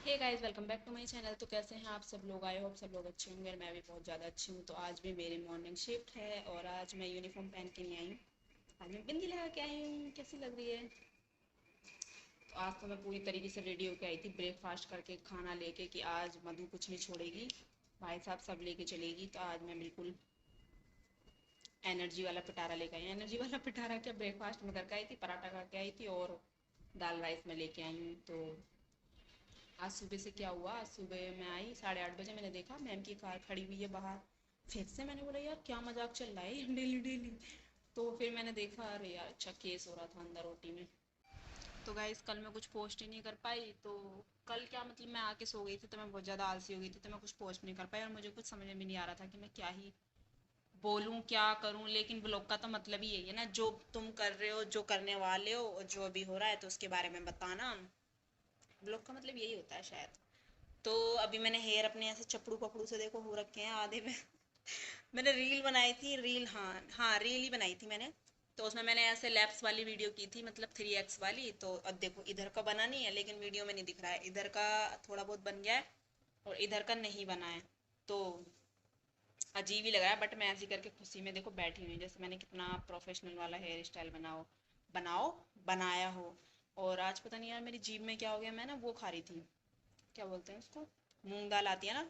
Hey guys, welcome back to my channel. तो कैसे हैं आप सब लोग? आई होप सब लोग अच्छे होंगे। मैं भी बहुत ज़्यादा अच्छी हूँ। तो आज भी मेरी मॉर्निंग शिफ्ट है और आज मैं यूनिफॉर्म पहन के नहीं आई हूँ। आज मैं बिंदी लगा के आई हूँ। कैसी लग रही है? तो आज तो मैं पूरी तरीके से रेडी होके आई थी, ब्रेकफास्ट करके, खाना लेके, कि आज मधु कुछ नहीं छोड़ेगी, भाई साहब सब लेके चलेगी। तो आज मैं बिल्कुल एनर्जी वाला पिटारा लेके आई। एनर्जी वाला पिटारा क्या, ब्रेकफास्ट में करके आई थी, पराठा खा के आई थी और दाल राइस में लेके आई हूँ। तो आज सुबह से क्या हुआ, आज सुबह मैं आई 8:30 बजे, मैंने देखा मैम की कार खड़ी हुई है बाहर। फिर से मैंने बोला यार क्या मजाक चल रहा है डेली डेली। तो फिर मैंने देखा, अरे यार अच्छा केस हो रहा था अंदर ओटी में। तो गाइस कल मैं कुछ पोस्ट ही नहीं कर पाई। तो कल क्या मतलब, मैं आके सो गई थी तो मैं बहुत ज़्यादा आलसी हो गई थी, तो मैं कुछ पोस्ट नहीं कर पाई और मुझे कुछ समझ में भी नहीं आ रहा था कि मैं क्या ही बोलूं, क्या करूं। लेकिन ब्लॉग का तो मतलब ही यही है ना, जो तुम कर रहे हो, जो करने वाले हो और जो अभी हो रहा है तो उसके बारे में बताना। ब्लॉग का मतलब यही होता है शायद। तो अभी मैंने हेयर अपने ऐसे चपड़ू पपड़ू से देखो हो रखे हैं आधे में। मैंने रील बनाई थी, रील, हाँ हाँ रील ही बनाई थी मैंने। तो उसमें मैंने ऐसे लैप्स वाली वीडियो की थी, मतलब 3x वाली। तो अब देखो इधर का बना नहीं है लेकिन वीडियो में नहीं दिख रहा है, इधर का थोड़ा बहुत बन गया है और इधर का नहीं बना है। तो अजीब ही लग रहा है, बट मैं ऐसी करके खुशी में देखो बैठी हुई हूँ, जैसे मैंने कितना प्रोफेशनल वाला हेयर स्टाइल बनाओ बनाओ बनाया हो। और आज पता नहीं यार मेरी जीभ में क्या हो गया, मैं ना वो खा रही थी, क्या बोलते हैं उसको, मूंग दाल आती है ना,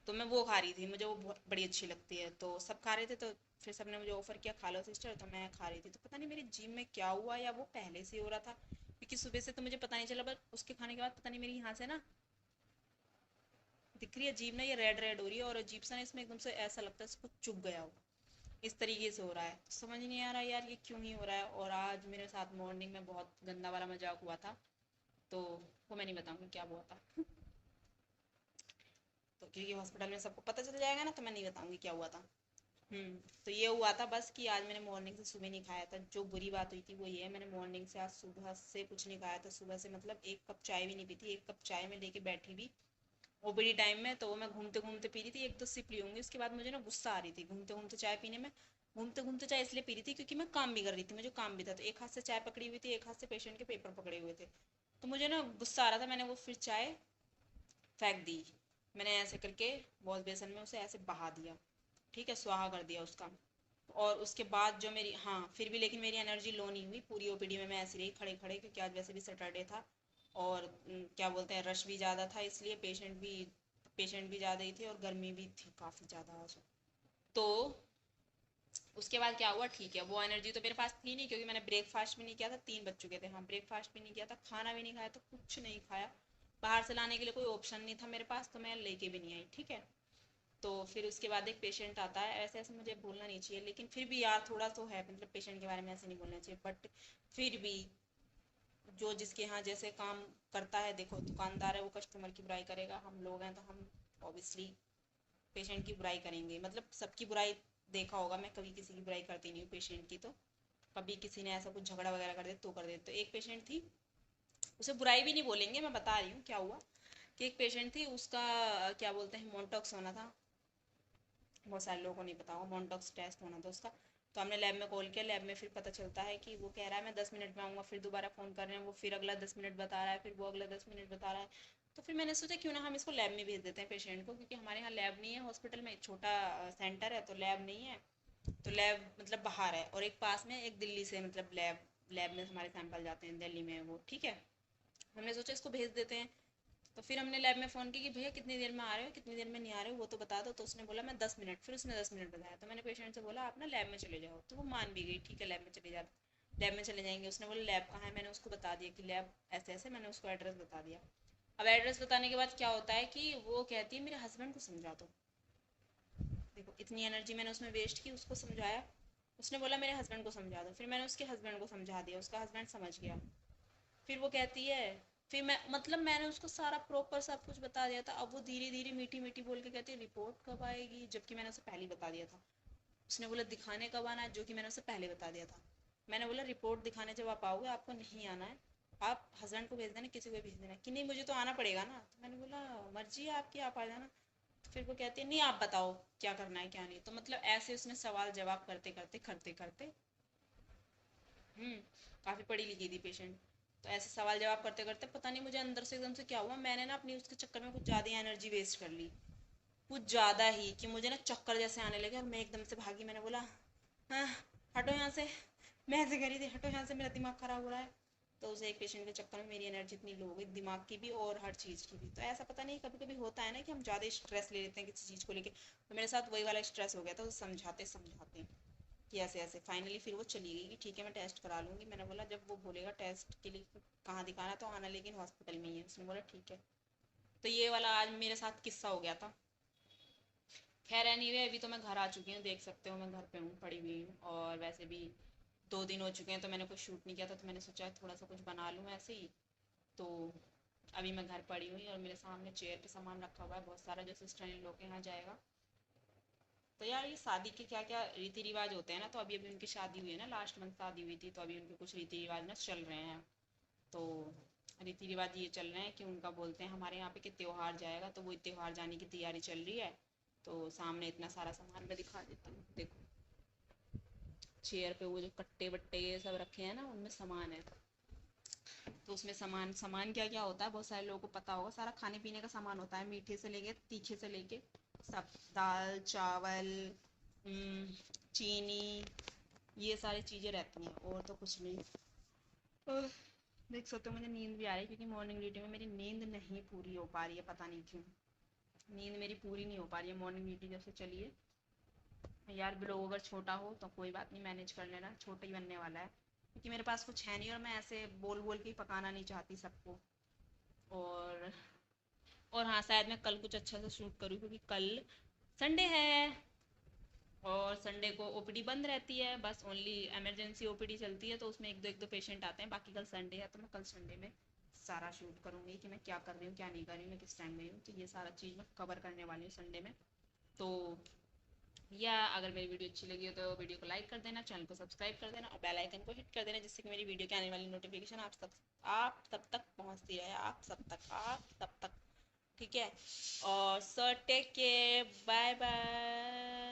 तो मैं वो खा रही थी, मुझे वो बहुत बड़ी अच्छी लगती है। तो सब खा रहे थे तो फिर सबने मुझे ऑफर किया खा लो सिस्टर, तो मैं खा रही थी। तो पता नहीं मेरी जीभ में क्या हुआ, या वो पहले से ही हो रहा था, क्योंकि सुबह से तो मुझे पता नहीं चला, बस उसके खाने के बाद पता नहीं मेरी यहाँ से ना दिख रही है जीभ ना, ये रेड रेड हो रही है और अजीब सा ना इसमें एकदम से ऐसा लगता है इसको चुभ गया हो, इस तरीके से हो रहा है। तो समझ नहीं आ रहा यार ये क्यों ही हो रहा है। और आज मेरे साथ मॉर्निंग में बहुत गंदा वाला मजाक हुआ था, तो वो मैं नहीं बताऊंगी क्या हुआ था। तो क्योंकि हॉस्पिटल में सबको पता चल जाएगा ना, तो मैं नहीं बताऊंगी क्या हुआ था। हम्म। तो ये हुआ था बस कि आज मैंने मॉर्निंग से सुबह नहीं खाया था। जो बुरी बात हुई थी वो ये है, मैंने मॉर्निंग से आज सुबह से कुछ नहीं खाया था। सुबह से मतलब एक कप चाय भी नहीं पी थी। एक कप चाय में लेके बैठी भी ओपीडी टाइम में, तो वो मैं घूमते घूमते पी रही थी। एक दो सिप ली होंगी, उसके बाद मुझे ना गुस्सा आ रही थी घूमते घूमते चाय पीने में। घूमते घूमते चाय इसलिए पी रही थी क्योंकि मैं काम भी कर रही थी, मुझे काम भी था, तो एक हाथ से चाय पकड़ी हुई थी, एक हाथ से पेशेंट के पेपर पकड़े हुए थे। तो मुझे ना गुस्सा आ रहा था, मैंने वो फिर चाय फेंक दी। मैंने ऐसे करके वॉश बेसन में उसे ऐसे बहा दिया, ठीक है, स्वाहा कर दिया उसका। और उसके बाद जो मेरी, हाँ फिर भी लेकिन मेरी एनर्जी लो नहीं हुई, पूरी ओपीडी में मैं ऐसी रही खड़े खड़े, क्योंकि आज वैसे भी सैटरडे था और क्या बोलते हैं, रश भी ज़्यादा था, इसलिए पेशेंट भी ज़्यादा ही थे और गर्मी भी थी काफ़ी ज़्यादा आज। तो उसके बाद क्या हुआ, ठीक है, वो एनर्जी तो मेरे पास थी नहीं, क्योंकि मैंने ब्रेकफास्ट भी नहीं किया था, 3 बज चुके थे, हाँ ब्रेकफास्ट भी नहीं किया था, खाना भी नहीं खाया, तो कुछ नहीं खाया। बाहर से लाने के लिए कोई ऑप्शन नहीं था मेरे पास, तो मैं लेके भी नहीं आई, ठीक है। तो फिर उसके बाद एक पेशेंट आता है, ऐसे ऐसे मुझे बोलना नहीं चाहिए लेकिन फिर भी यार थोड़ा तो है, मतलब पेशेंट के बारे में ऐसे नहीं बोलना चाहिए, बट फिर भी जो जिसके यहाँ जैसे काम करता है, देखो दुकानदार है वो कस्टमर की बुराई करेगा, हम लोग हैं तो हम ऑब्वियसली पेशेंट की बुराई करेंगे, मतलब सबकी बुराई। देखा होगा मैं कभी किसी की बुराई करती नहीं हूँ पेशेंट की, तो कभी किसी ने ऐसा कुछ झगड़ा वगैरह कर दे तो कर दे। तो एक पेशेंट थी, उसे बुराई भी नहीं बोलेंगे, मैं बता रही हूँ क्या हुआ। कि एक पेशेंट थी, उसका क्या बोलते हैं, मोनटॉक्स होना था। बहुत सारे लोगों को नहीं पता होगा, मॉन्टॉक्स टेस्ट होना था उसका। तो हमने लैब में कॉल किया, लैब में फिर पता चलता है कि वो कह रहा है मैं 10 मिनट में आऊँगा, फिर दोबारा फ़ोन कर रहे हैं वो, फिर अगला 10 मिनट बता रहा है, फिर वो अगला 10 मिनट बता रहा है। तो फिर मैंने सोचा क्यों ना हम इसको लैब में भेज देते हैं पेशेंट को, क्योंकि हमारे यहाँ लैब नहीं है, हॉस्पिटल में छोटा सेंटर है तो लैब नहीं है। तो लैब मतलब बाहर है, और एक पास में एक दिल्ली से, मतलब लैब लैब में हमारे सैंपल जाते हैं, दिल्ली में है वो, ठीक है। हमने सोचा इसको भेज देते हैं। तो फिर हमने लैब में फ़ोन किया कि भैया कितनी देर में आ रहे हो, कितनी देर में नहीं आ रहे हो, वो तो बता दो। तो उसने बोला मैं 10 मिनट, फिर उसने 10 मिनट बताया। तो मैंने पेशेंट से बोला आप ना लैब में चले जाओ, तो वो मान भी गई, ठीक है लैब में चले जा, लैब में चले जाएंगे। उसने बोला लैब कहाँ है, मैंने उसको बता दिया कि लैब ऐसे ऐसे, मैंने उसको एड्रेस बता दिया। अब एड्रेस बताने के बाद क्या होता है कि वो कहती है मेरे हस्बैंड को समझा दो। देखो इतनी एनर्जी मैंने उसमें वेस्ट की, उसको समझाया। उसने बोला मेरे हस्बैंड को समझा दो, फिर मैंने उसके हस्बैंड को समझा दिया, उसका हस्बैंड समझ गया। फिर वो कहती है, फिर मैं मतलब मैंने उसको सारा प्रॉपर सब कुछ बता दिया था, अब वो धीरे धीरे मीठी मीठी बोल के कहती है रिपोर्ट कब आएगी, जबकि मैंने उसे पहले ही बता दिया था। उसने बोला दिखाने कब आना है, जो कि मैंने उसे पहले बता दिया था। मैंने बोला रिपोर्ट दिखाने जब आप आओगे आपको नहीं आना है, आप हस्बैंड को भेज देना, किसी को भेज देना, कि नहीं मुझे तो आना पड़ेगा ना। तो मैंने बोला मर्जी है आपकी, आप आ जाना। तो फिर वो कहती है नहीं आप बताओ क्या करना है क्या नहीं। तो मतलब ऐसे उसने सवाल जवाब करते करते करते करते, काफ़ी पढ़ी लिखी थी पेशेंट। तो ऐसे सवाल जवाब करते करते पता नहीं मुझे अंदर से एकदम से क्या हुआ, मैंने ना अपनी उसके चक्कर में कुछ ज़्यादा ही एनर्जी वेस्ट कर ली, कुछ ज़्यादा ही, कि मुझे ना चक्कर जैसे आने लगे और मैं एकदम से भागी। मैंने बोला हाँ हटो यहाँ से, मैं ऐसे कह रही थी हटो यहाँ से, मेरा दिमाग ख़राब हो रहा है। तो उसे एक पेशेंट के चक्कर में मेरी एनर्जी इतनी लो हो गई, दिमाग की भी और हर चीज़ की भी। तो ऐसा पता नहीं कभी कभी होता है ना कि हम ज़्यादा स्ट्रेस ले लेते हैं किसी चीज़ को लेके। तो मेरे साथ वही वाला स्ट्रेस हो गया था, उसे समझाते समझाते कि ऐसे ऐसे फाइनली फिर वो चली गई कि ठीक है मैं टेस्ट करा लूँगी। मैंने बोला जब वो बोलेगा टेस्ट के लिए कहाँ दिखाना तो आना लेकिन हॉस्पिटल में ही है। उसने बोला ठीक है। तो ये वाला आज मेरे साथ किस्सा हो गया था। खैर एनीवे अभी तो मैं घर आ चुकी हूँ, देख सकते हो मैं घर पे हूँ, पड़ी हुई हूँ। और वैसे भी 2 दिन हो चुके हैं तो मैंने कुछ शूट नहीं किया था, तो मैंने सोचा थोड़ा सा कुछ बना लूँ ऐसे ही। तो अभी मैं घर पड़ी हुई और मेरे सामने चेयर पे सामान रखा हुआ है बहुत सारा, जो सिस्टर इन लोग के यहाँ जाएगा। तो यार ये शादी के क्या क्या रीति रिवाज होते हैं ना, तो अभी अभी उनकी शादी हुई है ना, लास्ट मंथ शादी हुई थी, तो अभी उनके कुछ रीति रिवाज ना चल रहे हैं। तो रीति रिवाज ये चल रहे हैं कि उनका बोलते हैं हमारे यहाँ पे कि त्योहार जाएगा, तो वही त्योहार जाने की तैयारी चल रही है। तो सामने इतना सारा सामान मैं दिखा देती हूँ, देखो चेयर पे वो जो कट्टे बट्टे ये सब रखे हैं ना, उनमें सामान है। तो उसमें सामान सामान क्या क्या होता है बहुत सारे लोगों को पता होगा, सारा खाने पीने का सामान होता है, मीठे से लेके तीखे से लेके सब, दाल चावल, चीनी, ये सारी चीज़ें रहती हैं और तो कुछ नहीं। ओह, देख सकते हो मुझे नींद भी आ रही है, क्योंकि मॉर्निंग ड्यूटी में मेरी नींद नहीं पूरी हो पा रही है, पता नहीं क्यों नींद मेरी पूरी नहीं हो पा रही है मॉर्निंग ड्यूटी जब से चली है। यार ब्लॉग अगर छोटा हो तो कोई बात नहीं, मैनेज कर लेना, छोटा ही बनने वाला है, क्योंकि मेरे पास कुछ है नहीं और मैं ऐसे बोल बोल के ही पकाना नहीं चाहती सबको। और हाँ शायद मैं कल कुछ अच्छा सा शूट करूँ, क्योंकि कल संडे है और संडे को ओपीडी बंद रहती है, बस ओनली इमरजेंसी ओपीडी चलती है, तो उसमें एक दो पेशेंट आते हैं। बाकी कल संडे है तो मैं कल संडे में सारा शूट करूँगी कि मैं क्या कर रही हूँ क्या नहीं कर रही हूँ, मैं किस टाइम गई हूँ, तो ये सारा चीज़ मैं कवर करने वाली हूँ संडे में। तो या अगर मेरी वीडियो अच्छी लगी हो तो वीडियो को लाइक कर देना, चैनल को सब्सक्राइब कर देना और बेल आइकन को हिट कर देना, जिससे कि मेरी वीडियो के आने वाली नोटिफिकेशन आप सब तक पहुंचती रहे, आप सब तक। ठीक है। और sir take care, bye bye.